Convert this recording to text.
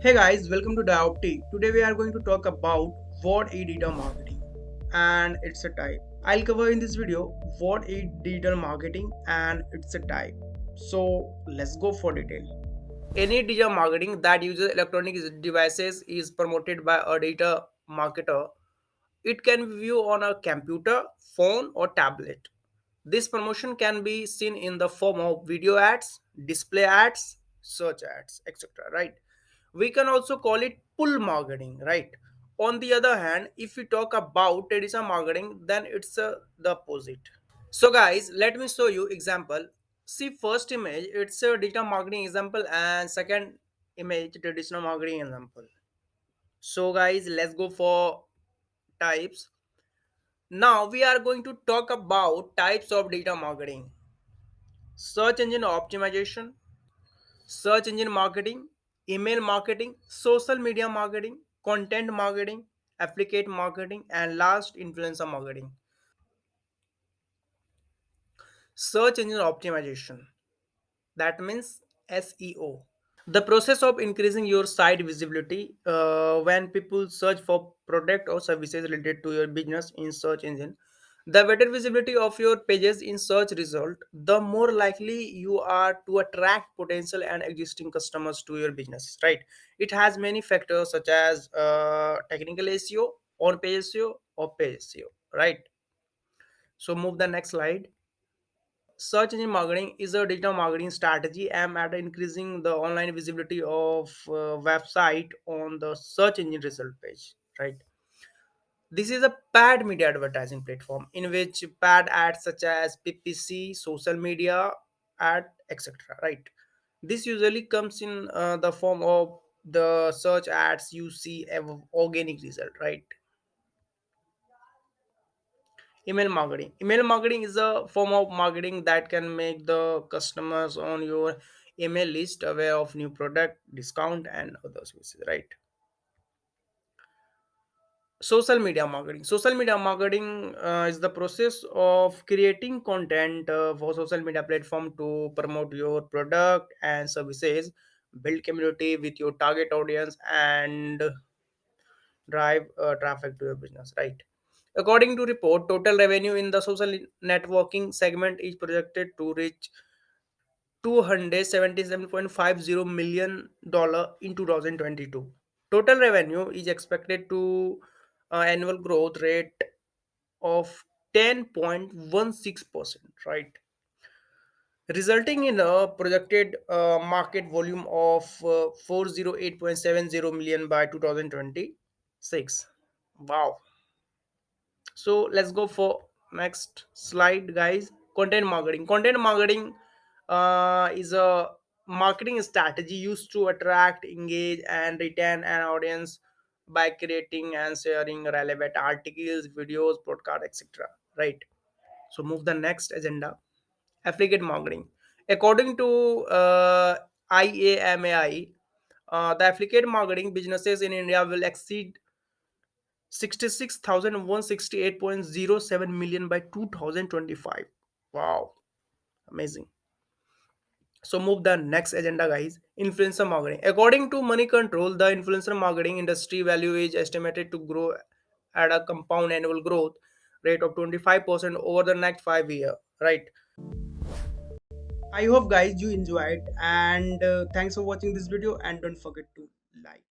Hey guys, welcome to Diopti. Today we are going to talk about what is digital marketing and its a type. I'll cover in this video what is digital marketing and its a type. So let's go for detail. Any digital marketing that uses electronic devices is promoted by a digital marketer. It can be viewed on a computer, phone, or tablet. This promotion can be seen in the form of video ads, display ads, search ads, etc. Right? We can also call it pull marketing, right? On the other hand, if we talk about traditional marketing, then it's the opposite. So guys, let me show you example. See first image, it's a digital marketing example, and second image traditional marketing example. So guys, let's go for types. Now we are going to talk about types of digital marketing. Search engine optimization, search engine marketing, email marketing, social media marketing, content marketing, affiliate marketing, and last influencer marketing. Search engine optimization, that means SEO. The process of increasing your site visibility when people search for product or services related to your business in search engine. The better visibility of your pages in search result, the more likely you are to attract potential and existing customers to your business, right? It has many factors such as technical SEO, on page SEO, or page SEO, right? So move the next slide. Search engine marketing is a digital marketing strategy aimed at increasing the online visibility of website on the search engine result page, right? This is a paid media advertising platform in which paid ads such as PPC, social media ad, etc. Right? This usually comes in the form of the search ads you see organic result, right? Email marketing. Email marketing is a form of marketing that can make the customers on your email list aware of new product, discount, and other services, right? Social media marketing. Social media marketing is the process of creating content for social media platform to promote your product and services, build community with your target audience, and drive traffic to your business, right? According to report, total revenue in the social networking segment is projected to reach $277.50 million in 2022. Total revenue is expected to annual growth rate of 10.16%, right? Resulting in a projected market volume of 408.70 million by 2026. Wow. So let's go for next slide, guys. Content marketing is a marketing strategy used to attract, engage, and retain an audience by creating and sharing relevant articles, videos, podcasts, etc. Right? So move the next agenda. Affiliate marketing. According to IAMAI, the affiliate marketing businesses in India will exceed 66,168.07 million by 2025. Wow, amazing. So move the next agenda, guys. Influencer marketing. According to Money Control, the influencer marketing industry value is estimated to grow at a compound annual growth rate of 25% over the next 5 years, right? I hope guys you enjoyed, and thanks for watching this video, and don't forget to like.